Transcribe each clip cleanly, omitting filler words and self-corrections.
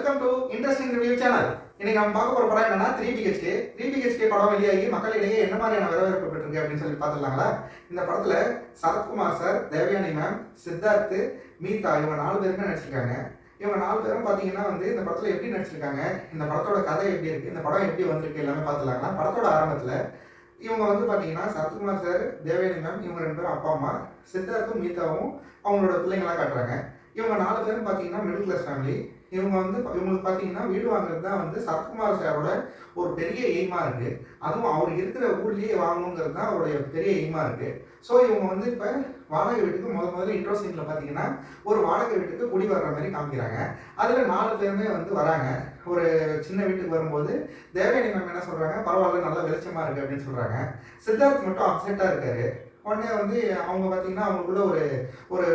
Welcome to interesting review channel. இன்னைக்கு நம்ம பார்க்க போற படம் என்னன்னா 3BHK. 3BHK படம் வெளியாகி மக்களிடையே என்ன மாதிரியான வரவேற்பு பெற்றிருக்கு அப்படின்னு சொல்லி பார்த்துடலாங்களா? இந்த படத்துல சரத்குமார் சார், தேவயானி மேம், சித்தார்த், மீதா இவங்க 4 பேருமே நடிச்சிருக்காங்க. இவங்க 4 பேரும் பார்த்தீங்கன்னா இந்த படத்துல எப்படி நடிச்சிருக்காங்க, இந்த படத்தோட கதை எப்படி இருக்கு, இந்த படம் எப்படி வந்திருக்கு எல்லாமே பார்த்துலாங்களா? படத்தோட ஆரம்பத்துல இவங்க பார்த்தீங்கன்னா சரத்குமார் சார், தேவயானி மேம் இவங்க 2 பேரும் அப்பா அம்மா, சித்தார்த்தும் மீதாவும் அவங்களோட பிள்ளைங்களா காட்டுறாங்க. இவங்க 4 பேரும் பார்த்தீங்கன்னா மிடில் கிளாஸ் ஃபேமிலி. இவங்களுக்கு பார்த்தீங்கன்னா வீடு வாங்குறது தான் சரத்குமார் சாரோட ஒரு பெரிய எய்மாக இருக்குது. அதுவும் அவர் இருக்கிற ஊர்லேயே வாங்கணுங்கிறது தான் அவருடைய பெரிய எய்மாக இருக்குது. ஸோ இவங்க இப்போ வாடகை வீட்டுக்கு முதல்ல இன்ட்ரோ சீனில் பார்த்தீங்கன்னா ஒரு வாடகை வீட்டுக்கு குடி வர்ற மாதிரி காமிக்கிறாங்க. அதில் 4 பேருமே வராங்க. ஒரு சின்ன வீட்டுக்கு வரும்போது தேவயானி மேம் என்ன சொல்கிறாங்க, பரவாயில்ல நல்லா வெளிச்சமாக இருக்குது அப்படின்னு சொல்கிறாங்க. சித்தார்த் மட்டும் அப்செட்டாக இருக்காரு. உடனே அவங்க பார்த்தீங்கன்னா அவங்களுக்குள்ள ஒரு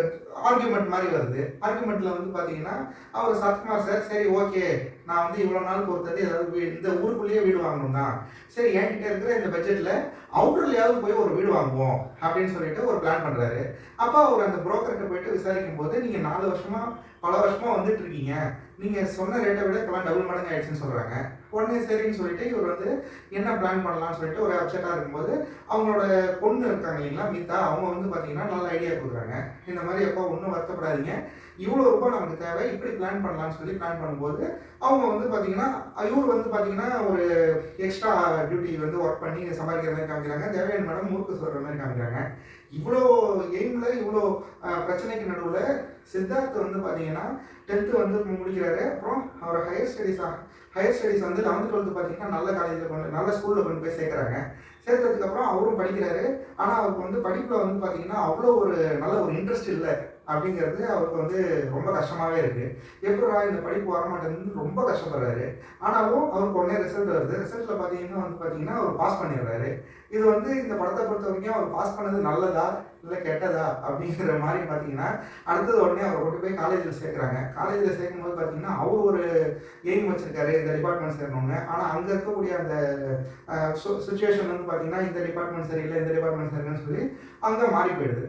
ஆர்கியூமெண்ட் மாதிரி வருது. ஆர்கியூமெண்ட்டில் பார்த்தீங்கன்னா அவர் சரத்குமார் சார், சரி ஓகே நான் இவ்வளோ நாள் பொறுத்தது ஏதாவது இந்த ஊருக்குள்ளேயே வீடு வாங்கணும் தான், சரி என்கிட்ட இருக்கிற இந்த பட்ஜெட்டில் அவுட்டர்லையாவது போய் ஒரு வீடு வாங்குவோம் அப்படின்னு சொல்லிட்டு ஒரு பிளான் பண்ணுறாரு. அப்போ அவர் அந்த புரோக்கர்கிட்ட போயிட்டு விசாரிக்கும் போது நீங்கள் 4 வருஷமாக பல வருஷமாக வந்துட்டு இருக்கீங்க, நீங்கள் சொன்ன ரேட்டை விட இப்போலாம் டபுள் மடங்கு ஆயிடுச்சுன்னு சொல்கிறாங்க. உடனே சரின்னு சொல்லிட்டு இவர் என்ன பிளான் பண்ணலாம்னு சொல்லிட்டு ஒரு அப்செட்டாக இருக்கும்போது அவங்களோட பொண்ணு இருக்காங்க இல்லைங்களா மீதா, அவங்க பார்த்தீங்கன்னா நல்ல ஐடியா கொடுக்குறாங்க. இந்த மாதிரி எப்போ ஒன்றும் வருத்தப்படாதீங்க, இவ்வளோ ரூபாய் நமக்கு தேவை, இப்படி பிளான் பண்ணலாம்னு சொல்லி பிளான் பண்ணும்போது அவங்க பார்த்தீங்கன்னா இவர் பார்த்தீங்கன்னா ஒரு எக்ஸ்ட்ரா டியூட்டி ஒர்க் பண்ணி சம்பாதிக்கிற மாதிரி காமிக்கிறாங்க. தேவையான மேடம் முறுக்கு சொல்கிற மாதிரி காமிக்கிறாங்க. இவ்வளோ எய்மில் இவ்வளோ பிரச்சனைக்கு நடுவில் சித்தார்த் பார்த்தீங்கன்னா 10th முடிக்கிறாரு. அப்புறம் அவர் ஹையர் ஸ்டடீஸ் 11th 12th பார்த்தீங்கன்னா நல்ல காலேஜில் நல்ல ஸ்கூலில் கொண்டு போய் சேர்க்குறாங்க. சேர்த்ததுக்கப்புறம் அவரும் படிக்கிறாரு. ஆனால் அவருக்கு படிப்பில் பார்த்தீங்கன்னா அவ்வளோ நல்ல ஒரு இன்ட்ரெஸ்ட் இல்லை அப்படிங்கிறது அவருக்கு ரொம்ப கஷ்டமாகவே இருக்குது. எப்படா இந்த படிப்பு வரமாட்டேன்னு ரொம்ப கஷ்டப்படுறாரு. ஆனாலும் அவருக்கு உடனே ரிசல்ட் வருது. ரிசல்ட்டில் பார்த்தீங்கன்னா அவர் பாஸ் பண்ணிடுறாரு. இது இந்த படத்தை பொறுத்த வரைக்கும் அவர் பாஸ் பண்ணது நல்லதா இல்லை கெட்டதா அப்படிங்கிற மாதிரி பார்த்தீங்கன்னா அடுத்தது உடனே அவர் கொண்டு போய் காலேஜில் சேர்க்குறாங்க. காலேஜில் சேர்க்கும்போது பார்த்தீங்கன்னா அவர் ஒரு எய்ம் வச்சுருக்காரு, இந்த டிபார்ட்மெண்ட் சேரணுங்க. ஆனால் அங்கே இருக்கக்கூடிய அந்த சுச்சுவேஷன் பார்த்தீங்கன்னா இந்த டிபார்ட்மெண்ட் சரியில்லை, இந்த டிபார்ட்மெண்ட் சரியில்லைன்னு சொல்லி அங்கே மாறி போயிடுது.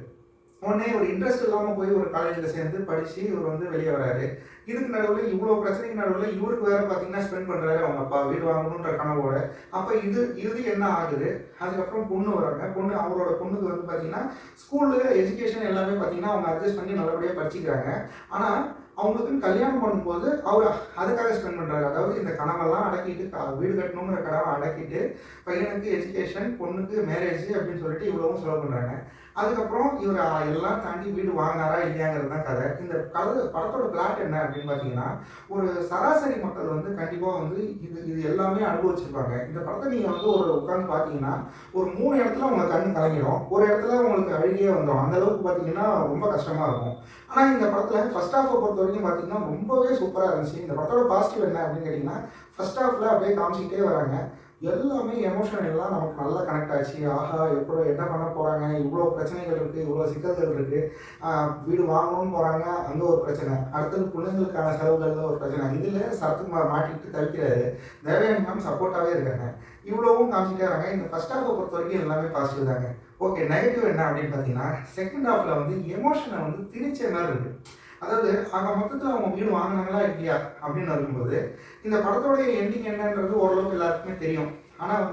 உடனே ஒரு இன்ட்ரெஸ்ட் இல்லாமல் போய் ஒரு காலேஜில் சேர்ந்து படித்து இவர் வெளியே வராரு. இதுக்கு நடுவில் இவ்வளோ பிரச்சனைக்கு நடுவில் இவருக்கு வேறு பார்த்தீங்கன்னா ஸ்பெண்ட் பண்ணுறாரு அவங்க அப்பா வீடு வாங்கணுன்ற கனவோட. அப்போ இது என்ன ஆகுது, அதுக்கப்புறம் பொண்ணு வராங்க. அவரோட பொண்ணுக்கு பார்த்தீங்கன்னா ஸ்கூலு எஜுகேஷன் எல்லாமே பார்த்தீங்கன்னா அவங்க அட்ஜஸ்ட் பண்ணி நல்லபடியாக படிச்சுக்கிறாங்க. ஆனால் அவங்களுக்குன்னு கல்யாணம் பண்ணும்போது அவர் அதுக்காக ஸ்பெண்ட் பண்ணுறாரு. அதாவது இந்த கனவெல்லாம் அடக்கிட்டு வீடு கட்டணுங்கிற கனவை அடக்கிட்டு பையனுக்கு எஜுகேஷன், பொண்ணுக்கு மேரேஜ் அப்படின்னு சொல்லிட்டு இவ்வளவும் செலவு பண்ணுறாங்க. அதுக்கப்புறம் இவர் எல்லாம் தாண்டி வீடு வாங்கினாரா இல்லையாங்கிறது தான் கதை. இந்த படத்தோட பிளாட் என்ன அப்படின்னு பார்த்தீங்கன்னா ஒரு சராசரி மக்கள் கண்டிப்பாக இது எல்லாமே அனுபவிச்சிருப்பாங்க. இந்த படத்தை நீங்கள் ஒரு உட்காந்து பார்த்தீங்கன்னா ஒரு 3 இடத்துல உங்கள் கண்ணு கலங்கிடும், ஒரு இடத்துல உங்களுக்கு அழுகியே வந்துடும். அந்த அளவுக்கு பார்த்தீங்கன்னா ரொம்ப கஷ்டமாக இருக்கும். ஆனால் இந்த படத்தில் ஃபர்ஸ்ட் ஹாஃபை பொறுத்த வரைக்கும் பார்த்தீங்கன்னா ரொம்பவே சூப்பராக இருந்துச்சு. இந்த படத்தோட பாசிட்டிவ் என்ன அப்படின்னு கேட்டிங்கன்னா ஃபர்ஸ்ட் ஹாஃபில் அப்படியே காமிச்சிக்கிட்டே வராங்க. எல்லாமே எமோஷனல் எல்லாம் நமக்கு நல்லா கனெக்ட் ஆச்சு. ஆஹா எப்போ என்ன பண்ண போகிறாங்க, இவ்வளோ பிரச்சனைகள் இருக்குது, இவ்வளோ சிக்கல்கள் இருக்குது, வீடு வாங்கணும்னு போகிறாங்க அங்கே ஒரு பிரச்சனை, அடுத்தது பிள்ளைங்களுக்கான செலவுகளில் ஒரு பிரச்சனை, இதில் சரத்குமார் மாட்டிக்கிட்டு தவிக்கிறாரு. தேவயானி மேம் சப்போர்ட்டாகவே இருக்காங்க. இவ்வளோவும் காமிச்சிட்டே வராங்க. இந்த ஃபர்ஸ்ட் ஹாஃபை பொறுத்த வரைக்கும் எல்லாமே பாசிட்டிவ் தாங்க. ஓகே, நெகட்டிவ் என்ன அப்படின்னு பார்த்தீங்கன்னா செகண்ட் ஹாஃபில் எமோஷனை திணிச்ச மாதிரி இருக்குது. அதாவது அங்கே மொத்தத்தில் அவங்க வீடு வாங்கினாங்களா இல்லையா அப்படின்னு வரும்போது இந்த படத்தோடைய எண்டிங் என்னன்றது ஓரளவுக்கு எல்லாருக்குமே தெரியும். ஆனால்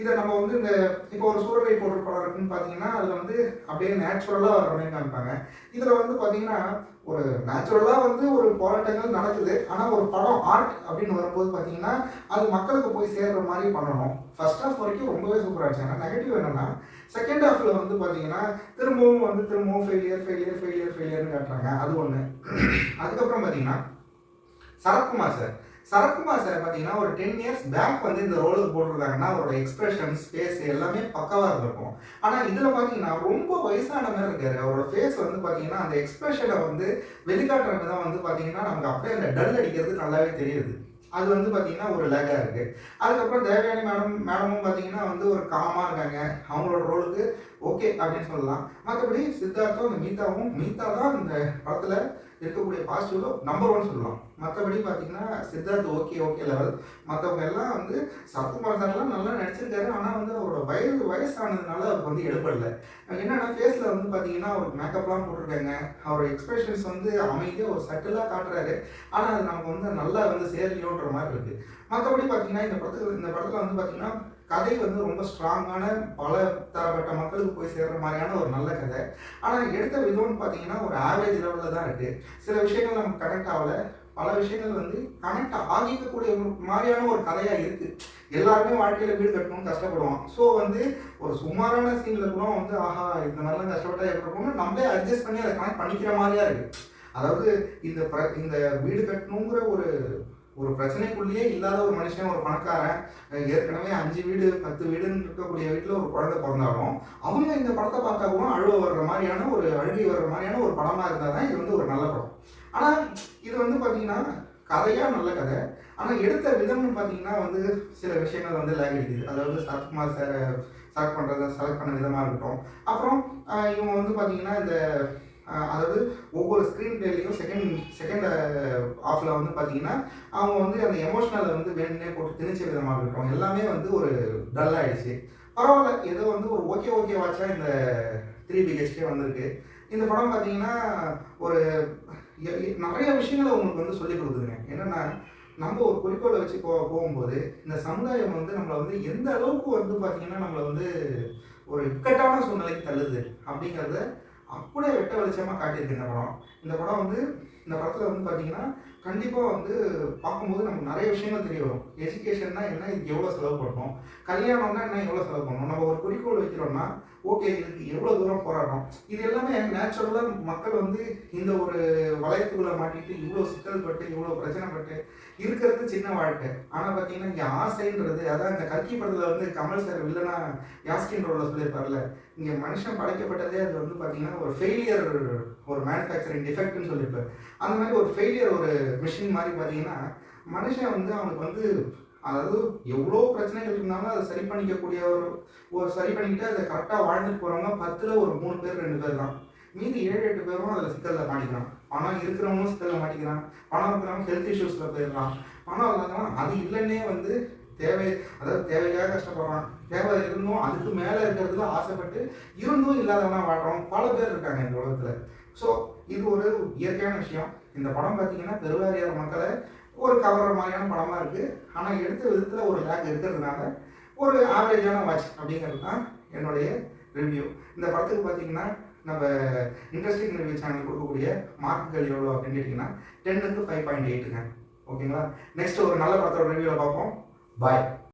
இதை நம்ம இந்த இப்போ ஒரு சூரரை போடுற படம் இருக்குன்னு பார்த்தீங்கன்னா அதில் அப்படியே நேச்சுரலாக வர மாதிரி காமிப்பாங்க. இதில் பார்த்தீங்கன்னா ஒரு நேச்சுரலாக ஒரு போராட்டங்கள் நடக்குது. ஆனால் ஒரு படம் ஆர்ட் அப்படின்னு வரும்போது பார்த்தீங்கன்னா அது மக்களுக்கு போய் சேர்ற மாதிரி பண்ணணும். ஃபர்ஸ்ட் ஹாஃப் வரைக்கும் ரொம்பவே சூப்பராக இருந்துச்சு. ஆனால் நெகட்டிவ் என்னென்னா செகண்ட் ஹாஃபில் பார்த்தீங்கன்னா திரும்பவும் ஃபெயிலியர்னு காட்டுறாங்க. அது ஒன்று. அதுக்கப்புறம் பார்த்தீங்கன்னா சரத்குமார் சார் பார்த்தீங்கன்னா ஒரு 10 years பேக் இந்த ரோலுக்கு போட்டிருந்தாங்கன்னா அவரோட எக்ஸ்பிரஷன், ஸ்பேஸ் எல்லாமே பக்காவாக இருந்திருக்கும். ஆனால் இதில் பார்த்தீங்கன்னா ரொம்ப வயசான மாதிரி இருக்காரு. அவரோட ஃபேஸ் பார்த்தீங்கன்னா அந்த எக்ஸ்பிரஷனை வெளிக்காட்டுறது தான் பார்த்தீங்கன்னா நமக்கு அப்படியே அந்த டல் அடிக்கிறது நல்லாவே தெரியுது. அது பார்த்தீங்கன்னா ஒரு லேக்காக இருக்குது. அதுக்கப்புறம் தேவயானி மேடமும் பார்த்தீங்கன்னா ஒரு காமாக இருக்காங்க. அவங்களோட ரோலுக்கு ஓகே அப்படின்னு சொல்லலாம். மற்றபடி சித்தார்த்தும் அந்த மீதா தான் இந்த படத்தில் இருக்கக்கூடிய பாசிட்டிவ்ல நம்பர் 1 சொல்லலாம். மற்றபடி பார்த்தீங்கன்னா சித்தார்த் ஓகே லெவல். மற்றவங்க எல்லாம் வந்து சரத்குமார் சார்லாம் நல்லா நடிச்சிருக்காரு. ஆனால் வந்து அவரோட வயசானதுனால அவருக்கு வந்து எடுபடல. என்னன்னா ஃபேஸில் வந்து பார்த்தீங்கன்னா அவருக்கு மேக்கப்லாம் போட்டிருக்காங்க. அவரோட எக்ஸ்பிரஷன்ஸ் வந்து அமைதியாக ஒரு சட்டிலாக காட்டுறாரு. ஆனால் அது நமக்கு வந்து நல்லா வந்து சேரலையோன்ற மாதிரி இருக்குது. மற்றபடி பார்த்தீங்கன்னா இந்த படத்தில் வந்து பார்த்தீங்கன்னா கதை வந்து ரொம்ப ஸ்ட்ராங்கான பல தரப்பட்ட மக்களுக்கு போய் சேர்ற மாதிரியான ஒரு நல்ல கதை. ஆனால் எடுத்த விதம்னு பார்த்தீங்கன்னா ஒரு ஆவரேஜ் லெவலில் தான் இருக்குது. சில விஷயங்கள் நமக்கு கனெக்ட் ஆகலை. பல விஷயங்கள் வந்து கனெக்ட் ஆகிக்கக்கூடிய மாதிரியான ஒரு கதையாக இருக்குது. எல்லாருமே வாழ்க்கையில் வீடு கட்டணும்னு கஷ்டப்படுவோம். ஸோ வந்து ஒரு சுமாரான சீனில் கூட வந்து ஆஹா இந்த மாதிரிலாம் கஷ்டப்பட்டா எப்படி இருக்கும்னு நம்மளே அட்ஜஸ்ட் பண்ணி அதை கனெக்ட் பண்ணிக்கிற மாதிரியா இருக்குது. அதாவது இந்த வீடு கட்டணுங்கிற ஒரு ஒரு பிரச்சனைக்குள்ளேயே இல்லாத ஒரு மனுஷன், ஒரு பணக்காரன், ஏற்கனவே 5 வீடு 10 வீடுன்னு இருக்கக்கூடிய வீட்டில் ஒரு குழந்தை பிறந்தாலும் அவங்க இந்த படத்தை பார்த்தா கூட அழுகை வர்ற மாதிரியான ஒரு படமாக இருந்தால் தான் இது வந்து ஒரு நல்ல படம். ஆனால் இது வந்து பார்த்தீங்கன்னா கதையாக நல்ல கதை. ஆனால் எடுத்த விதம்னு பார்த்தீங்கன்னா வந்து சில விஷயங்கள் வந்து லேக் அடிக்குது. அதாவது சரத்குமார் சார் செலக்ட் பண்ண விதமாக இருக்கட்டும். அப்புறம் இவங்க வந்து பார்த்தீங்கன்னா இந்த அதாவது ஒவ்வொரு ஸ்க்ரீன் பிளேலையும் செகண்ட் ஆஃபில் வந்து பார்த்தீங்கன்னா அவங்க வந்து அந்த எமோஷ்னலை வந்து வேணுன்னே போட்டு திணிச்ச விதமாக இருக்கட்டும். எல்லாமே வந்து ஒரு டல் ஆகிடுச்சு. பரவாயில்ல, ஏதோ வந்து ஒரு ஓகே வாட்சாக இந்த 3 BHK வந்திருக்கு. இந்த படம் பார்த்தீங்கன்னா ஒரு நிறைய விஷயங்களை உங்களுக்கு வந்து சொல்லிக் கொடுக்குதுங்க. என்னென்னா நம்ம ஒரு குறிக்கோளை வச்சு போகும்போது இந்த சமுதாயம் வந்து நம்மளை வந்து எந்த அளவுக்கு வந்து பார்த்தீங்கன்னா நம்மளை வந்து ஒரு இக்கட்டான சூழ்நிலைக்கு தள்ளுது அப்படிங்கிறத அப்படியே வெட்ட வெளிச்சமாக காட்டியிருக்கு இந்த படம் வந்து இந்த படத்தில் வந்து பார்த்தீங்கன்னா கண்டிப்பாக வந்து பார்க்கும்போது நமக்கு நிறைய விஷயங்கள் தெரிய வரும். எஜுகேஷன்னா என்ன, இதுக்கு எவ்வளோ செலவு பண்ணணும், கல்யாணம்னா என்ன, எவ்வளோ செலவு பண்ணணும், நம்ம ஒரு குறிக்கோள் வைக்கிறோம்னா ஓகே இதுக்கு எவ்வளோ தூரம் போராடணும். இது எல்லாமே நேச்சுரலாக மக்கள் வந்து இந்த ஒரு வளையத்துக்குள்ளே மாட்டிட்டு இவ்வளோ சிக்கல் பட்டு இவ்வளோ பிரச்சனை பட்டு இருக்கிறது சின்ன வாழ்க்கை. ஆனால் பார்த்தீங்கன்னா இங்கே ஆசைன்றது, அதான் இந்த கல்கி படத்தில் வந்து கமல் சார் வில்லனா யாஸ்கின் ரோலில் சொல்லியிருப்பார்ல, இங்கே மனுஷன் படைக்கப்பட்டதே அது வந்து பார்த்தீங்கன்னா ஒரு ஃபெயிலியர், ஒரு மேனுஃபேக்சரிங் டிஃபெக்ட்னு சொல்லியிருப்பார். அந்த மாதிரி ஒரு ஃபெயிலியர், ஒரு மிஷின் மாதிரி பார்த்தீங்கன்னா மனுஷன் வந்து அவனுக்கு வந்து அதாவது எவ்வளோ பிரச்சனைகள் இருந்தாலும் அதை சரி பண்ணிக்கக்கூடிய ஒரு சரி பண்ணிக்கிட்டு அதை கரெக்டாக வாழ்ந்துட்டு போகிறவங்க 10ல் ஒரு 3 பேர் 2 பேர் தான். மீதி 7-8 பேரும் அதில் சிக்கலில் மாட்டிக்கிறான். பணம் இருக்கிறவங்களும் சிக்கலில் மாட்டிக்கிறான். பணம் இருக்கிறவங்க ஹெல்த் இஷ்யூஸில் போயிடலாம். பணம் இல்லாதவன் அது இல்லைன்னே வந்து தேவைக்காக கஷ்டப்படுறான். தேவை இருந்தும் அதுக்கு மேலே இருக்கிறதுல ஆசைப்பட்டு இருந்தும் இல்லாதவனா வாழ்கிறோம் பல பேர் இருக்காங்க இந்த உலகத்தில். ஸோ இது ஒரு இயற்கையான விஷயம். இந்த படம் பார்த்தீங்கன்னா பெருவாரியான மக்களை ஒரு கவர்ற மாதிரியான படமாக இருக்குது. ஆனால் எடுத்த விதத்தில் ஒரு லேக் இருக்கிறதுனால ஒரு ஆவரேஜான வாட்ச் அப்படிங்கிறது தான் என்னுடைய ரிவ்யூ. இந்த படத்துக்கு பார்த்தீங்கன்னா நம்ம இன்ட்ரெஸ்டிங் ரிவ்யூ சேனல் கொடுக்கக்கூடிய மார்க்குகள் எவ்வளோ அப்படின்னு கேட்டிங்கன்னா 10க்கு 5.8ங்க. ஓகேங்களா? நெக்ஸ்ட் ஒரு நல்ல படத்தோட ரிவ்யூவில் பார்ப்போம். பாய்.